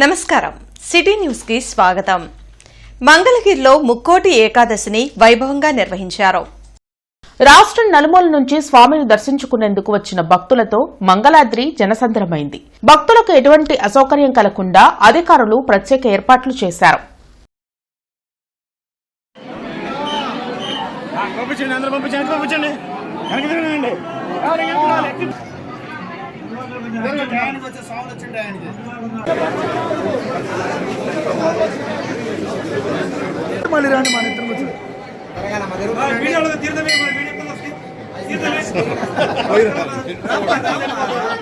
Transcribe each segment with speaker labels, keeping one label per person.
Speaker 1: నమస్కారం city news కి స్వాగతం. మంగళగిరిలో ముక్కోటి ఏకాదశిని వైభవంగా నిర్వహించారు.
Speaker 2: రాష్ట్రం నలుమూల నుంచి స్వామిని దర్శించుకునేందుకు వచ్చిన భక్తులతో మంగళాద్రి జనసంద్రమైంది. భక్తులకు ఎటువంటి అసౌకర్యం కలగకుండా అధికారులు ప్రత్యేక ఏర్పాట్లు చేశారు.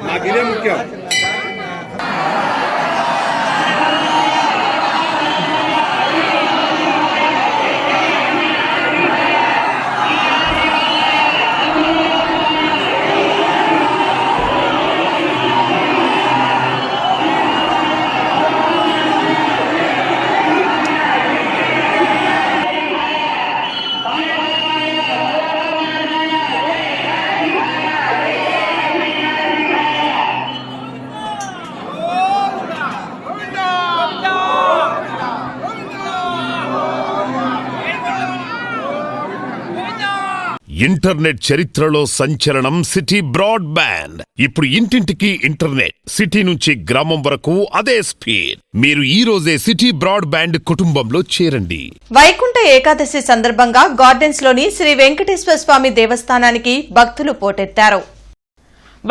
Speaker 3: నాకిదే ముఖ్యం.
Speaker 4: ఇంటర్నెట్ చరిత్రలో సంచలనం సిటీ బ్రాడ్బ్యాండ్. ఇప్పుడు ఇంటింటికి ఇంటర్నెట్, సిటీ నుంచి గ్రామం వరకు అదే స్పీడ్. మీరు ఈ రోజే సిటీ బ్రాడ్బ్యాండ్ కుటుంబంలో చేరండి.
Speaker 1: వైకుంఠ ఏకాదశి సందర్భంగా గార్డెన్స్ లోని శ్రీ వెంకటేశ్వర స్వామి దేవస్థానానికి భక్తులు పోటెత్తారు.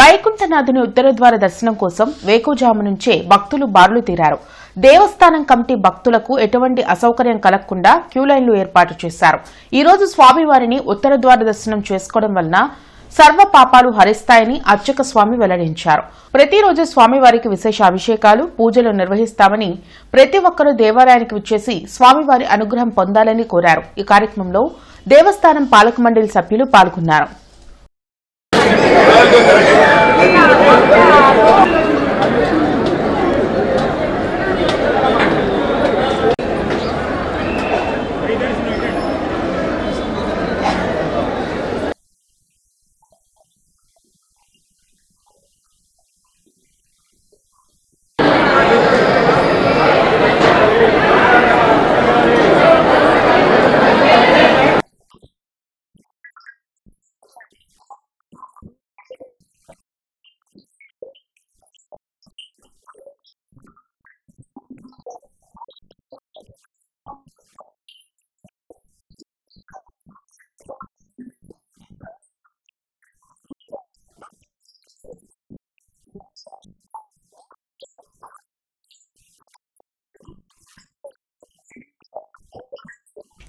Speaker 2: వైకుంఠనాథుని ఉత్తరద్వార దర్శనం కోసం వేకువజాము నుంచే భక్తులు బారులు తీరారు. దేవస్థానం కమిటీ భక్తులకు ఎటువంటి అసౌకర్యం కలగకుండా క్యూలైన్లు ఏర్పాటు చేశారు. ఈ రోజు స్వామివారిని ఉత్తరద్వార దర్శనం చేసుకోవడం వలన సర్వ పాపాలు హరిస్తాయని అర్చక స్వామి వెల్లడించారు. ప్రతిరోజు స్వామివారికి విశేష అభిషేకాలు, పూజలు నిర్వహిస్తామని, ప్రతి ఒక్కరూ దేవాలయానికి విచ్చేసి స్వామివారి అనుగ్రహం పొందాలని కోరారు. ఈ కార్యక్రమంలో దేవస్థానం పాలక మండలి సభ్యులు పాల్గొన్నారు.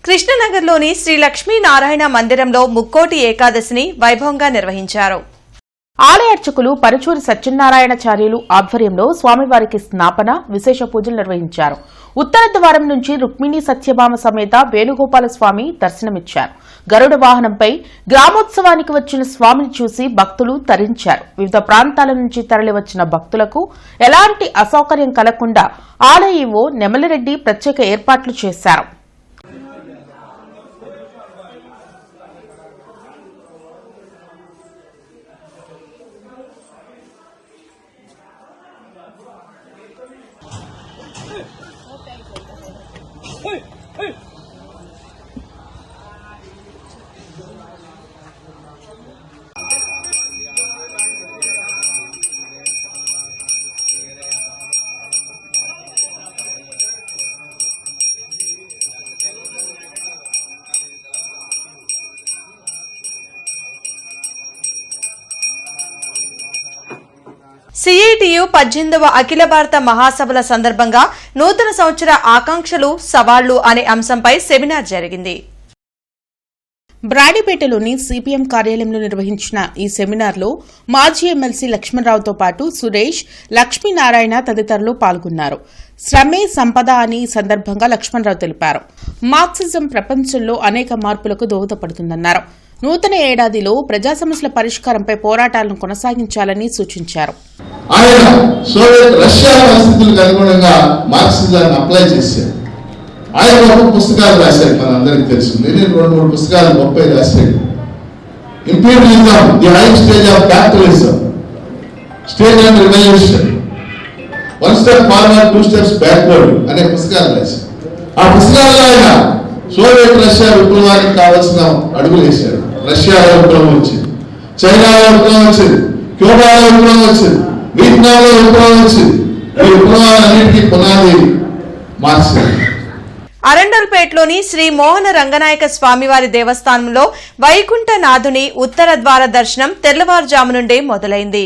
Speaker 1: కృష్ణనగర్లోని శ్రీ లక్ష్మీనారాయణ మందిరంలో ముక్కోటి ఏకాదశిని వైభవంగా నిర్వహించారు.
Speaker 2: ఆలయ అర్చకులు పరుచూరి సత్యనారాయణాచార్యులు ఆధ్వర్యంలో స్వామివారికి స్నాపన, విశేష పూజలు నిర్వహించారు. ఉత్తర ద్వారం నుంచి రుక్మిణి సత్యభామ సమేత వేణుగోపాల స్వామి దర్శనమిచ్చారు. గరుడ వాహనంపై గ్రామోత్సవానికి వచ్చిన స్వామిని చూసి భక్తులు తరించారు. వివిధ ప్రాంతాల నుంచి తరలివచ్చిన భక్తులకు ఎలాంటి అసౌకర్యం కలగకుండా ఆలయ ఈవో నెమలిరెడ్డి ప్రత్యేక ఏర్పాట్లు చేశారు.
Speaker 1: సిఐటియు 18వ అఖిల భారత మహాసభల సందర్భంగా నూతన సంవత్సర ఆకాంక్షలు, సవాళ్లు అనే అంశంపై సెమినార్ జరిగింది.
Speaker 2: బ్రాడీపేటలోని సిపిఎం కార్యాలయంలో నిర్వహించిన ఈ సెమినార్లో మాజీ ఎమ్మెల్సీ లక్ష్మణరావుతో పాటు సురేష్, లక్ష్మీనారాయణ తదితరులు పాల్గొన్నారు. శ్రమే సంపద అని ఈ సందర్భంగా లక్ష్మణరావు తెలిపారు. మార్క్సిజం ప్రపంచంలో అనేక మార్పులకు దోహదపడుతుందన్నారు. నూతన ఏడాదిలో ప్రజా సమస్యల పరిష్కారంపై పోరాటాలను కొనసాగించాలని సూచించారు.
Speaker 5: ఆయన సోవియట్ రష్యా పరిస్థితులకు అనుగుణంగా మార్క్సిజాన్ని అప్లై చేశారు. ఆయన గొప్ప పుస్తకాలు రాశాడు, మనందరికీ తెలుసు. నేను 2-3 పుస్తకాలు గొప్ప రాశాడు. Imperialism, the high stage of capitalism, stage and revolution, 1 step forward 2 steps backward అనే పుస్తకాలు రాశారు. ఆ పుస్తకాల్లో ఆయన సోవియట్ రష్యా విప్లవానికి కావాల్సిన అడుగులు వేశాడు. రష్యాలో విప్లవం వచ్చింది, చైనాలో విప్లవం వచ్చింది, క్యూబాలో విప్లవం వచ్చింది, వియత్నాంలో విప్లవం వచ్చింది. ఈ విప్లవాలన్నిటికీ పునాది మార్క్సిజం.
Speaker 1: అరండల్పేటలోని శ్రీ మోహన రంగనాయక స్వామివారి దేవస్థానంలో వైకుంఠనాథుని ఉత్తర ద్వార దర్శనం తెల్లవారుజాము నుండే మొదలైంది.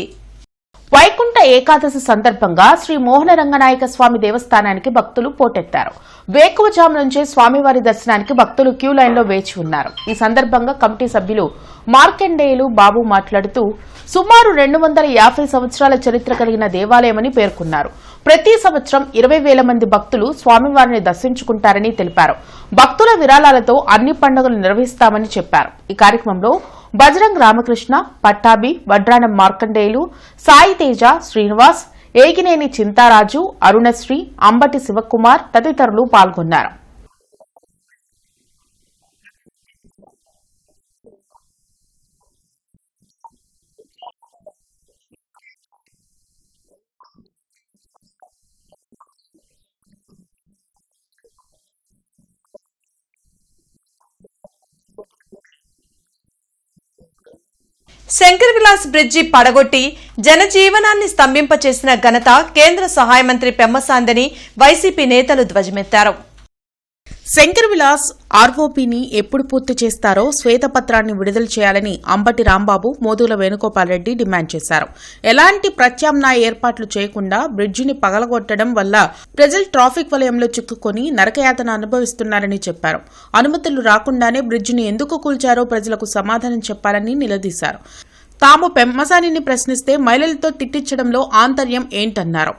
Speaker 2: వైకుంఠ ఏకాదశి సందర్భంగా శ్రీ మోహన రంగనాయక స్వామి దేవస్థానానికి భక్తులు పోటెత్తారు. వేకువజాము నుంచే స్వామివారి దర్శనానికి భక్తులు క్యూ లైన్లో వేచి ఉన్నారు. ఈ సందర్భంగా కమిటీ సభ్యులు మార్కండేయులు బాబు మాట్లాడుతూ సుమారు 250 సంవత్సరాల చరిత్ర కలిగిన దేవాలయమని పేర్కొన్నారు. ప్రతి సంవత్సరం 20,000 మంది భక్తులు స్వామివారిని దర్శించుకుంటారని తెలిపారు. భక్తుల విరాళాలతో అన్ని పండుగలు నిర్వహిస్తామని చెప్పారు. ఈ కార్యక్రమంలో బజరంగ్ రామకృష్ణ, పట్టాభి, వడ్రానం మార్కండేయులు, సాయి తేజ, శ్రీనివాస్, ఏగినేని చింతారాజు, అరుణశ్రీ, అంబటి శివకుమార్ తదితరులు పాల్గొన్నారు.
Speaker 1: శంకర్ విలాస్ బ్రిడ్జి పడగొట్టి జనజీవనాన్ని స్తంభింపచేసిన ఘనత కేంద్ర సహాయ మంత్రి పెమ్మసాందని వైసీపీ నేతలు ధ్వజమెత్తారు.
Speaker 2: శంకర్ విలాస్ ఆర్ఓపీని ఎప్పుడు పూర్తి చేస్తారో శ్వేతపత్రాన్ని విడుదల చేయాలని అంబటి రాంబాబు, మోదుల వేణుగోపాల్ రెడ్డి డిమాండ్ చేశారు. ఎలాంటి ప్రత్యామ్నాయ ఏర్పాట్లు చేయకుండా బ్రిడ్జిని పగలగొట్టడం వల్ల ప్రజలు ట్రాఫిక్ వలయంలో చిక్కుకొని నరకయాతన అనుభవిస్తున్నారని చెప్పారు. అనుమతులు రాకుండానే బ్రిడ్జిని ఎందుకు కూల్చారో ప్రజలకు సమాధానం చెప్పాలని నిలదీశారు. తాము పెమ్మసానిని ప్రశ్నిస్తే మహిళలతో తిట్టించడంలో ఆంతర్యం ఏంటన్నారు.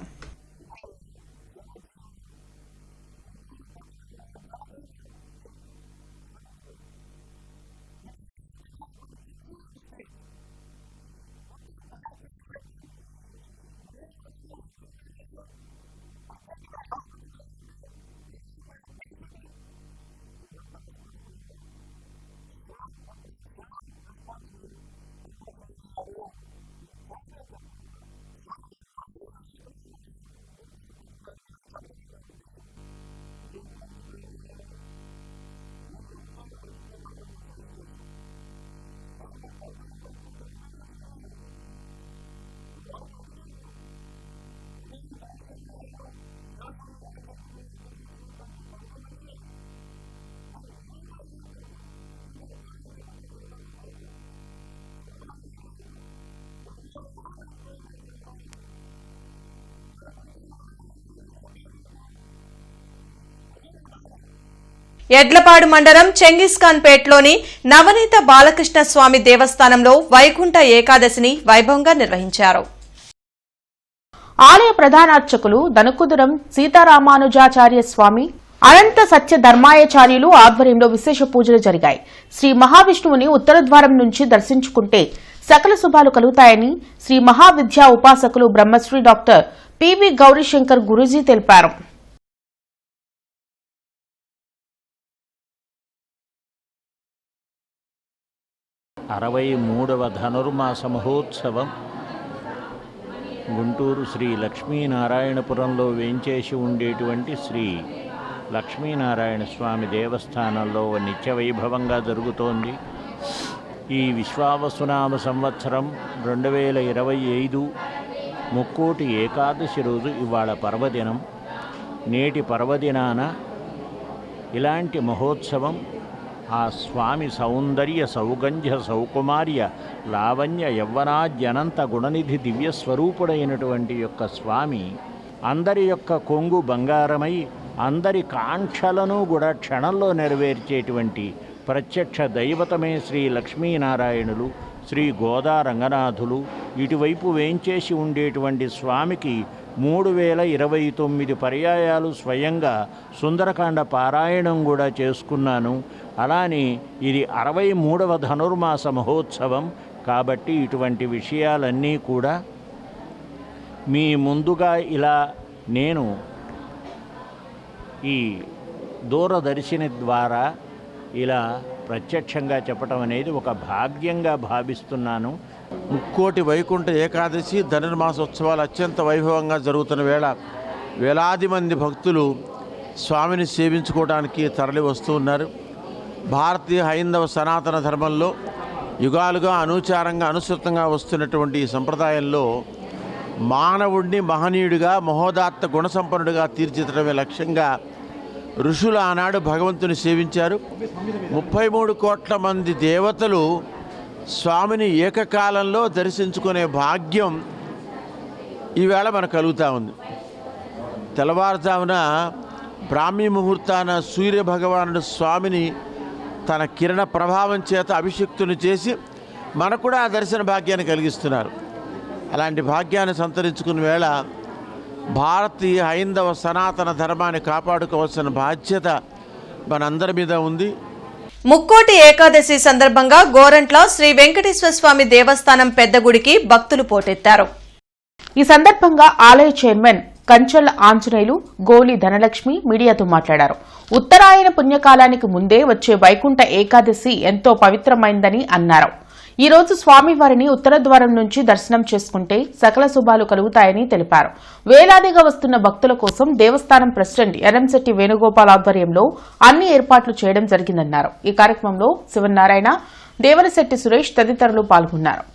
Speaker 1: ఎడ్లపాడు మండలం చెంగిస్ఖాన్ పేటలోని నవనీత బాలకృష్ణ స్వామి దేవస్థానంలో వైకుంఠ ఏకాదశిని వైభవంగా నిర్వహించారు.
Speaker 2: ఆలయ ప్రధానార్చకులు దనకుదురం సీతారామానుజాచార్య స్వామి, అనంత సత్య ధర్మాయాచార్యులు ఆధ్వర్యంలో విశేష పూజలు జరిగాయి. శ్రీ మహావిష్ణువుని ఉత్తర ద్వారం నుంచి దర్శించుకుంటే సకల శుభాలు కలుగుతాయని శ్రీ మహావిద్యా ఉపాసకులు బ్రహ్మశ్రీ డాక్టర్ పివి గౌరీశంకర్ గురూజీ తెలిపారు.
Speaker 3: అరవై ధనుర్మాస మహోత్సవం గుంటూరు శ్రీ లక్ష్మీనారాయణపురంలో వేంచేసి ఉండేటువంటి శ్రీ లక్ష్మీనారాయణ స్వామి దేవస్థానంలో నిత్య వైభవంగా జరుగుతోంది. ఈ విశ్వావసునామ సంవత్సరం 2025 ముక్కోటి ఏకాదశి రోజు ఇవాళ పర్వదినం. నేటి పర్వదినాన ఇలాంటి మహోత్సవం ఆ స్వామి సౌందర్య సౌగంధ్య సౌకుమార్య లావణ్య యవ్వనాద్యనంత గుణనిధి దివ్యస్వరూపుడైనటువంటి యొక్క స్వామి అందరి యొక్క కొంగు బంగారమై అందరి కాంక్షలను కూడా క్షణంలో నెరవేర్చేటువంటి ప్రత్యక్ష దైవతమే శ్రీ లక్ష్మీనారాయణులు, శ్రీ గోదా రంగనాథులు. ఇటువైపు వేంచేసి ఉండేటువంటి స్వామికి 3029 పర్యాయాలు స్వయంగా సుందరకాండ పారాయణం కూడా చేసుకున్నాను. అలానే ఇది 63వ ధనుర్మాస మహోత్సవం కాబట్టి ఇటువంటి విషయాలన్నీ కూడా మీ ముందుగా ఇలా నేను ఈ దూరదర్శిని ద్వారా ఇలా ప్రత్యక్షంగా చెప్పటం అనేది ఒక భాగ్యంగా భావిస్తున్నాను.
Speaker 6: ముక్కోటి వైకుంఠ ఏకాదశి ధనుర్మాసోత్సవాలు అత్యంత వైభవంగా జరుగుతున్న వేళ వేలాది మంది భక్తులు స్వామిని సేవించుకోవడానికి తరలి వస్తూ ఉన్నారు. భారతీయ హైందవ సనాతన ధర్మంలో యుగాలుగా అనుచారంగా అనుసృతంగా వస్తున్నటువంటి ఈ సంప్రదాయంలో మానవుడిని మహనీయుడిగా మహోదాత్త గుణసంపన్నుడిగా తీర్చిదిద్దడమే లక్ష్యంగా ఋషులు ఆనాడు భగవంతుని సేవించారు. 33 కోట్ల మంది దేవతలు స్వామిని ఏకకాలంలో దర్శించుకునే భాగ్యం ఈవేళ మనకు కలుగుతూ ఉంది. తెల్లవారుజామున బ్రాహ్మీ ముహూర్తాన సూర్య భగవానుడు స్వామిని తన కిరణ ప్రభావం చేత అభిషిక్తుని చేసి మనకు కూడా ఆ దర్శన భాగ్యాన్ని కలిగిస్తున్నారు. అలాంటి భాగ్యాన్ని సంతరించుకున్న వేళ భారతీయ హైందవ సనాతన ధర్మాన్ని కాపాడుకోవాల్సిన బాధ్యత మనందరి మీద ఉంది.
Speaker 1: ముక్కోటి ఏకాదశి సందర్భంగా గోరంట్ల శ్రీ వెంకటేశ్వర స్వామి దేవస్థానం పెద్ద గుడికి భక్తులు పోటెత్తారు.
Speaker 2: ఈ సందర్భంగా ఆలయ చైర్మన్ కంచల్ ఆంజనేయులు, గోలి ధనలక్ష్మి మీడియాతో మాట్లాడారు. ఉత్తరాయణ పుణ్యకాలానికి ముందే వచ్చే వైకుంఠ ఏకాదశి ఎంతో పవిత్రమైందని అన్నారు. ఈ రోజు స్వామివారిని ఉత్తర ద్వారం నుంచి దర్శనం చేసుకుంటే సకల శుభాలు కలుగుతాయని తెలిపారు. వేలాదిగా వస్తున్న భక్తుల కోసం దేవస్థానం ప్రెసిడెంట్ ఎర్రంశెట్టి వేణుగోపాల్ ఆధ్వర్యంలో అన్ని ఏర్పాట్లు చేయడం జరిగిందన్నారు. ఈ కార్యక్రమంలో శివనారాయణ, దేవరశెట్టి సురేష్ తదితరులు పాల్గొన్నారు.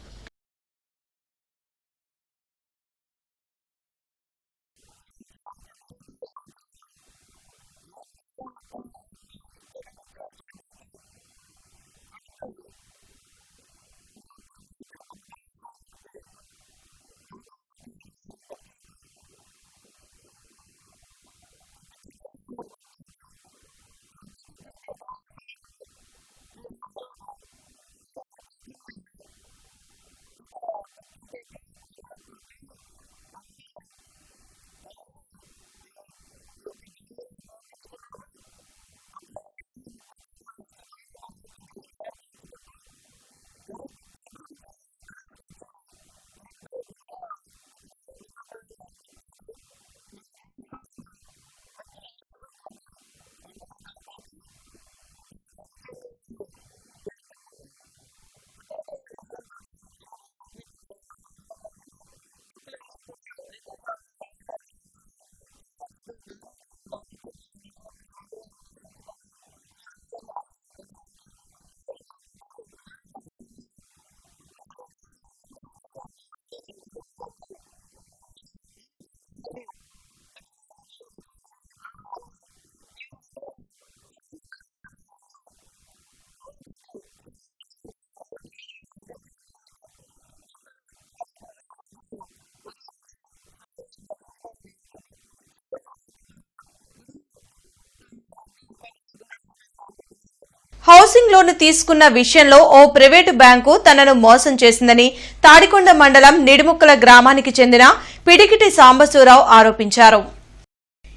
Speaker 1: హౌసింగ్ లోన్ తీసుకున్న విషయంలో ఓ ప్రైవేటు బ్యాంకు తనను మోసం చేసిందని తాడికొండ మండలం నిడుముక్కల గ్రామానికి చెందిన పిడికిటి సాంబశివరావు ఆరోపించారు.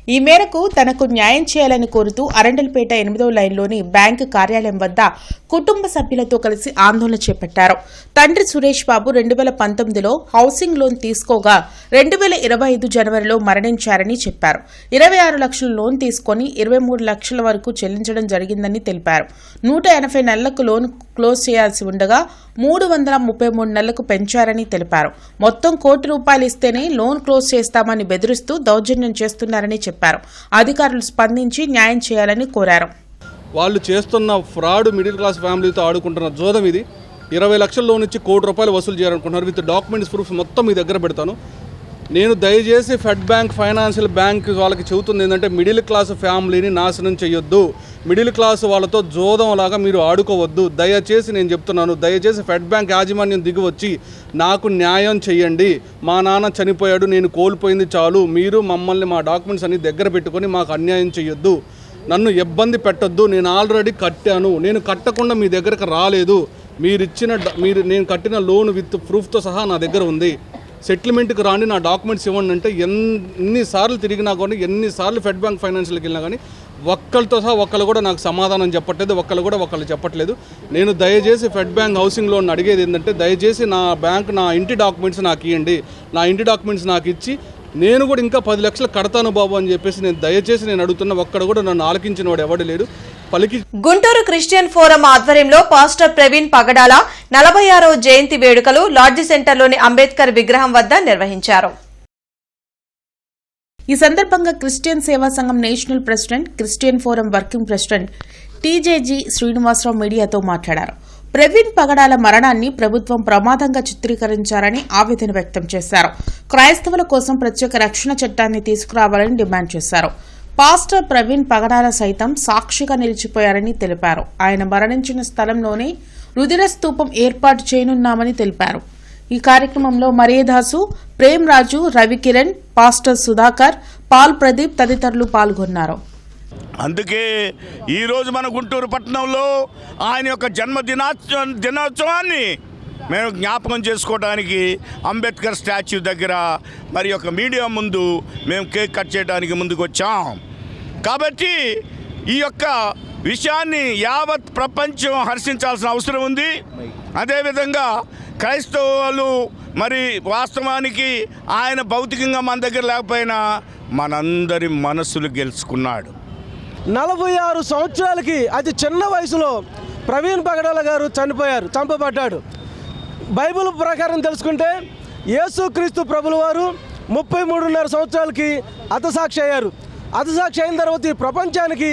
Speaker 2: ఈ మేరకు తనకు న్యాయం చేయాలని కోరుతూ అరండల్పేట 8వ లైన్లోని బ్యాంకు కార్యాలయం వద్ద కుటుంబ సభ్యులతో కలిసి ఆందోళన చేపట్టారు. తండ్రి సురేష్ బాబు 2019లో హౌసింగ్ లోన్ తీసుకోగా 2025 జనవరిలో మరణించారని చెప్పారు. 26 లక్షల లోన్ తీసుకుని 23 లక్షల వరకు చెల్లించడం జరిగిందని తెలిపారు. 180 నెలలకు లోన్ క్లోజ్ చేయాల్సి ఉండగా 333 నెలలకు పెంచారని తెలిపారు. మొత్తం ₹1,00,00,000 ఇస్తేనే లోన్ క్లోజ్ చేస్తామని బెదిరిస్తూ దౌర్జన్యం చేస్తున్నారని చెప్పారు. అధికారులు స్పందించి న్యాయం చేయాలని కోరారు.
Speaker 7: వాళ్ళు చేస్తున్న ఫ్రాడ్ మిడిల్ క్లాస్ ఫ్యామిలీతో ఆడుకుంటున్న జోదం ఇది. 20 లక్షల లోన్ ఇచ్చి ₹1,00,00,000 వసూలు చేయాలనుకుంటున్నారు. విత్ డాక్యుమెంట్స్ ప్రూఫ్ మొత్తం మీ దగ్గర పెడతాను. నేను దయచేసి ఫెడ్ బ్యాంక్, ఫైనాన్షియల్ బ్యాంక్ వాళ్ళకి చెబుతుంది ఏంటంటే మిడిల్ క్లాస్ ఫ్యామిలీని నాశనం చేయొద్దు, మిడిల్ క్లాస్ వాళ్ళతో జోదంలాగా మీరు ఆడుకోవద్దు. దయచేసి నేను చెప్తున్నాను, దయచేసి ఫెడ్ బ్యాంక్ యాజమాన్యం దిగి వచ్చి నాకు న్యాయం చేయండి. మా నాన్న చనిపోయాడు, నేను కోల్పోయింది చాలు. మీరు మమ్మల్ని మా డాక్యుమెంట్స్ అన్ని దగ్గర పెట్టుకొని మాకు అన్యాయం చేయొద్దు, నన్ను ఇబ్బంది పెట్టొద్దు. నేను ఆల్రెడీ కట్టాను, నేను కట్టకుండా మీ దగ్గరకు రాలేదు. నేను కట్టిన లోన్ విత్ ప్రూఫ్తో సహా నా దగ్గర ఉంది. సెటిల్మెంట్కి రాండి, నా డాక్యుమెంట్స్ ఇవ్వండి అంటే ఎన్నిసార్లు తిరిగినా కానీ, ఎన్నిసార్లు ఫెడ్ బ్యాంక్ ఫైనాన్షియల్కి వెళ్ళినా కానీ ఒక్కరితో సహా ఒక్కరు కూడా నాకు సమాధానం చెప్పట్లేదు, ఒక్కరు చెప్పట్లేదు. నేను దయచేసి ఫెడ్ బ్యాంక్ హౌసింగ్ లోన్ అడిగేది ఏంటంటే, దయచేసి నా ఇంటి డాక్యుమెంట్స్ నాకు ఇవ్వండి. నా ఇంటి డాక్యుమెంట్స్ నాకు ఇచ్చి నేను కూడా ఇంకా 10 లక్షలు కడతాను బాబు అని చెప్పేసి నేను అడుగుతున్నా. ఒక్కడ కూడా నన్ను ఆలకించిన వాడు ఎవడు లేడు.
Speaker 1: గుంటూరు క్రిస్టియన్ ఫోరం ఆధ్వర్యంలో పాస్టర్ ప్రవీణ్ పగడాల 46వ జయంతి వేడుకలు లాడ్జి సెంటర్లోని అంబేద్కర్ విగ్రహం వద్ద నిర్వహించారు.
Speaker 2: ఈ సందర్భంగా Christian Seva Sangham national president, Christian forum working president TJG Srinivasarao మీడియాతో మాట్లాడారు. ప్రవీణ్ పగడాల మరణాన్ని ప్రభుత్వం ప్రమాదంగా చిత్రీకరించారని ఆవేదన వ్యక్తం చేశారు. క్రైస్తవుల కోసం ప్రత్యేక రక్షణ చట్టాన్ని తీసుకురావాలని డిమాండ్ చేశారు. పాస్టర్ ప్రవీణ్ పగడాల సైతం సాక్షిగా నిలిచిపోయారని తెలిపారు. ఆయన మరణించిన స్థలంలోనే రుధిర స్తూపం ఏర్పాటు చేయనున్నామని తెలిపారు. ఈ కార్యక్రమంలో మరేదాసు, ప్రేమ్రాజు, రవికిరణ్, పాస్టర్ సుధాకర్, పాల్ ప్రదీప్ తదితరులు పాల్గొన్నారు.
Speaker 8: అందుకే ఈరోజు మన గుంటూరు పట్టణంలో ఆయన యొక్క దినోత్సవాన్ని మేము జ్ఞాపకం చేసుకోవడానికి అంబేద్కర్ స్టాచ్యూ దగ్గర మరి యొక్క మీడియా ముందు మేము కేక్ కట్ చేయడానికి ముందుకు వచ్చాం. కాబట్టి ఈ యొక్క విషయాన్ని యావత్ ప్రపంచం హర్షించాల్సిన అవసరం ఉంది. అదేవిధంగా క్రైస్తవులు మరి వాస్తవానికి ఆయన భౌతికంగా మన దగ్గర లేకపోయినా మనందరి మనసులు గెలుచుకున్నాడు.
Speaker 9: 46 సంవత్సరాలకి అతి చిన్న వయసులో ప్రవీణ్ పగడాల గారు చంపబడ్డాడు. బైబిల్ ప్రకారం తెలుసుకుంటే యేసుక్రీస్తు ప్రభుల వారు 33.5 సంవత్సరాలకి హతసాక్షి అయ్యారు. హతసాక్షి అయిన తర్వాత ఈ ప్రపంచానికి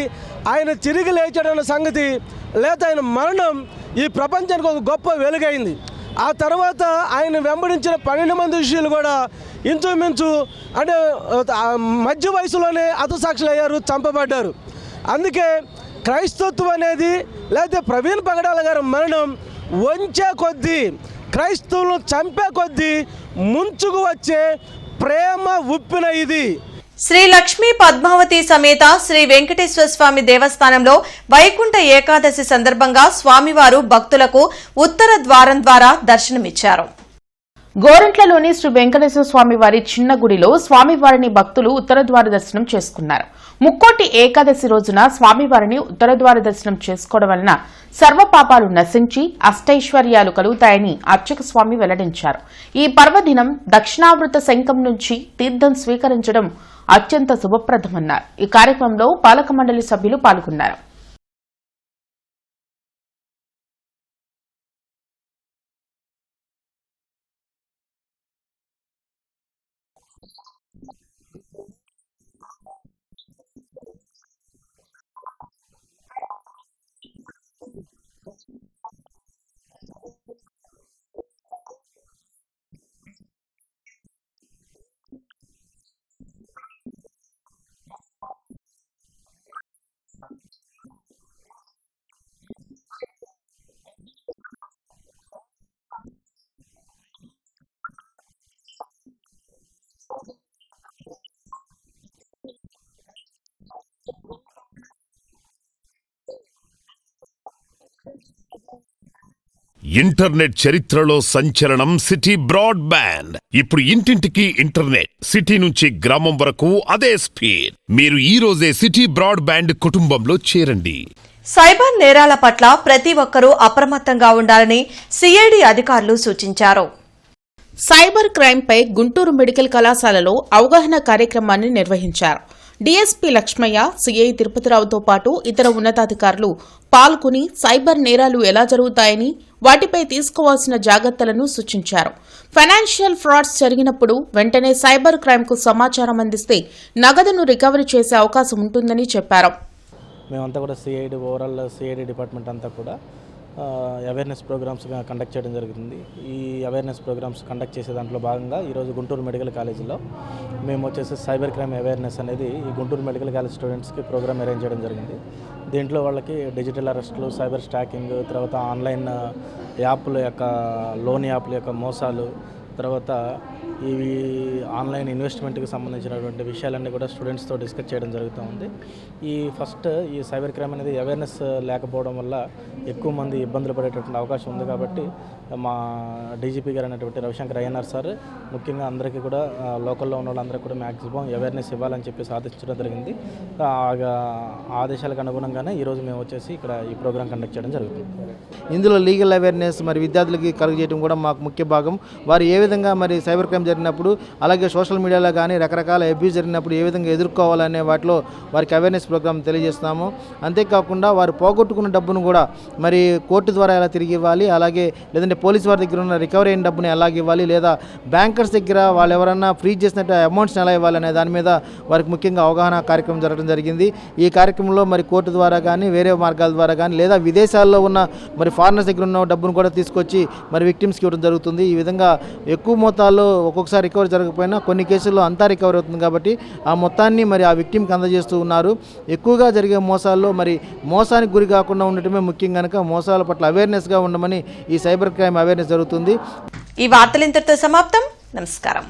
Speaker 9: ఆయన తిరిగి లేచాడన్న సంగతి, లేదా ఆయన మరణం ఈ ప్రపంచానికి ఒక గొప్ప వెలుగైంది. ఆ తర్వాత ఆయన వెంబడించిన 12 మంది శిష్యులు కూడా ఇంచుమించు అంటే మధ్య వయసులోనే హతసాక్షులు అయ్యారు, చంపబడ్డారు. అందుకే క్రైస్తత్వం అనేది లేదా ప్రవీణ్ పగడాల గారి మరణం వంచే కొద్దీ, క్రైస్తవులను చంపే కొద్దీ ముంచుకు వచ్చే ప్రేమ ఉప్పిన ఇది.
Speaker 1: శ్రీ లక్ష్మీ పద్మావతి సమేత శ్రీ వెంకటేశ్వర స్వామి దేవస్థానంలో వైకుంఠ ఏకాదశి సందర్భంగా స్వామివారు భక్తులకు ఉత్తర ద్వారం ద్వారా దర్శనమిచ్చారు.
Speaker 2: గోరంట్లలోని శ్రీ వెంకటేశ్వర స్వామి వారి చిన్న గుడిలో స్వామివారిని భక్తులు ఉత్తర ద్వార దర్శనం చేసుకున్నారు. ముక్కోటి ఏకాదశి రోజున స్వామివారిని ఉత్తర ద్వార దర్శనం చేసుకోవడం వలన సర్వపాపాలు నశించి అష్టైశ్వర్యాలు కలుగుతాయని అర్చక స్వామి వెల్లడించారు. ఈ పర్వదినం దక్షిణావృత శంఖం నుంచి తీర్థం స్వీకరించడం అత్యంత శుభప్రదమన్నారు. ఈ కార్యక్రమంలో పాలక మండలి సభ్యులు పాల్గొన్నారు.
Speaker 4: ఇంటర్నెట్ చరిత్రలో సంచలనం సిటీ బ్రాడ్బ్యాండ్. ఇప్పుడు ఇంటింటికి ఇంటర్నెట్, సిటీ నుంచి గ్రామం వరకు అదే స్పీడ్. మీరు ఈ రోజే సిటీ బ్రాడ్బ్యాండ్ కుటుంబంలో చేరండి.
Speaker 1: సైబర్ నేరాల పట్ల ప్రతి ఒక్కరూ అప్రమత్తంగా ఉండాలని సిఐడి అధికారులు సూచించారు.
Speaker 2: సైబర్ క్రైమ్పై గుంటూరు మెడికల్ కళాశాలలో అవగాహన కార్యక్రమాన్ని నిర్వహించారు. డీఎస్పీ లక్ష్మయ్య, సిఐ తిరుపతిరావుతో పాటు ఇతర ఉన్నతాధికారులు పాల్గొని సైబర్ నేరాలు ఎలా జరుగుతాయని, వాటిపై తీసుకోవాల్సిన జాగ్రత్తలను సూచించారు. ఫైనాన్షియల్ ఫ్రాడ్స్ జరిగినప్పుడు వెంటనే సైబర్ క్రైమ్కు సమాచారం అందిస్తే నగదును రికవరీ చేసే అవకాశం ఉంటుందని చెప్పారు.
Speaker 10: మేమంతా కూడా సిఐడి ఓవరాల్ సిఐడి డిపార్ట్మెంట్ అంతా కూడా అవేర్నెస్ ప్రోగ్రామ్స్ కండక్ట్ చేయడం జరుగుతుంది. ఈ అవేర్నెస్ ప్రోగ్రామ్స్ కండక్ట్ చేసే దాంట్లో భాగంగా ఈరోజు గుంటూరు మెడికల్ కాలేజీలో మేము వచ్చేసి సైబర్ క్రైమ్ అవేర్నెస్ అనేది ఈ గుంటూరు మెడికల్ కాలేజ్ స్టూడెంట్స్కి ప్రోగ్రామ్ అరేంజ్ చేయడం జరిగింది. దీంట్లో వాళ్ళకి డిజిటల్ అరెస్టులు, సైబర్ స్టాకింగ్, తర్వాత ఆన్లైన్ యాప్ల యొక్క లోన్ యాప్ల యొక్క మోసాలు, తర్వాత ఇవి ఆన్లైన్ ఇన్వెస్ట్మెంట్కి సంబంధించినటువంటి విషయాలన్నీ కూడా స్టూడెంట్స్తో డిస్కస్ చేయడం జరుగుతూ ఉంది. ఈ సైబర్ క్రైమ్ అనేది అవేర్నెస్ లేకపోవడం వల్ల ఎక్కువ మంది ఇబ్బందులు పడేటటువంటి అవకాశం ఉంది. కాబట్టి మా డీజీపీ గారు అనేటువంటి రవిశంకర్ అయ్యనార్ సార్ ముఖ్యంగా అందరికీ కూడా లోకల్లో ఉన్న వాళ్ళందరికీ కూడా మ్యాక్సిమం అవేర్నెస్ ఇవ్వాలని చెప్పేసి ఆదేశించడం జరిగింది. ఆదేశాలకు అనుగుణంగానే ఈరోజు మేము వచ్చేసి ఇక్కడ ఈ ప్రోగ్రాం కండక్ట్ చేయడం జరుగుతుంది.
Speaker 11: ఇందులో లీగల్ అవేర్నెస్ మరి విద్యార్థులకి కలుగజేయడం కూడా మాకు ముఖ్య భాగం. వారు ఏ విధంగా మరి సైబర్ క్రైమ్ జరిగినప్పుడు, అలాగే సోషల్ మీడియాలో కానీ రకరకాల అబ్యూస్ జరిగినప్పుడు ఏ విధంగా ఎదుర్కోవాలనే వాటిలో వారికి అవేర్నెస్ ప్రోగ్రామ్ తెలియజేస్తున్నాము. అంతేకాకుండా వారు పోగొట్టుకున్న డబ్బును కూడా మరి కోర్టు ద్వారా ఎలా తిరిగి ఇవ్వాలి, అలాగే లేదంటే అంటే పోలీస్ వారి దగ్గర ఉన్న రికవరీ అయిన డబ్బుని ఎలా ఇవ్వాలి, లేదా బ్యాంకర్స్ దగ్గర వాళ్ళు ఎవరన్నా ఫ్రీజ్ చేసినట్టు అమౌంట్స్ని ఎలా ఇవ్వాలి అనే దాని మీద వారికి ముఖ్యంగా అవగాహన కార్యక్రమం జరగడం జరిగింది. ఈ కార్యక్రమంలో మరి కోర్టు ద్వారా కానీ వేరే మార్గాల ద్వారా కానీ లేదా విదేశాల్లో ఉన్న మరి ఫారినర్స్ దగ్గర ఉన్న డబ్బును కూడా తీసుకొచ్చి మరి విక్టిమ్స్కి ఇవ్వడం జరుగుతుంది. ఈ విధంగా ఎక్కువ మొత్తాల్లో ఒక్కొక్కసారి రికవరీ జరగకపోయినా కొన్ని కేసుల్లో అంతా రికవరీ అవుతుంది కాబట్టి ఆ మొత్తాన్ని మరి ఆ విక్టిమ్కి అందజేస్తూ ఉన్నారు. ఎక్కువగా జరిగే మోసాల్లో మరి మోసానికి గురి కాకుండా ఉండటమే ముఖ్యం కనుక మోసాల పట్ల అవేర్నెస్గా ఉండమని ఈ సైబర్ క్రైమ్ అవేర్నెస్ జరుగుతుంది.
Speaker 1: ఈ వార్తలు ఇంతటితో సమాప్తం. నమస్కారం.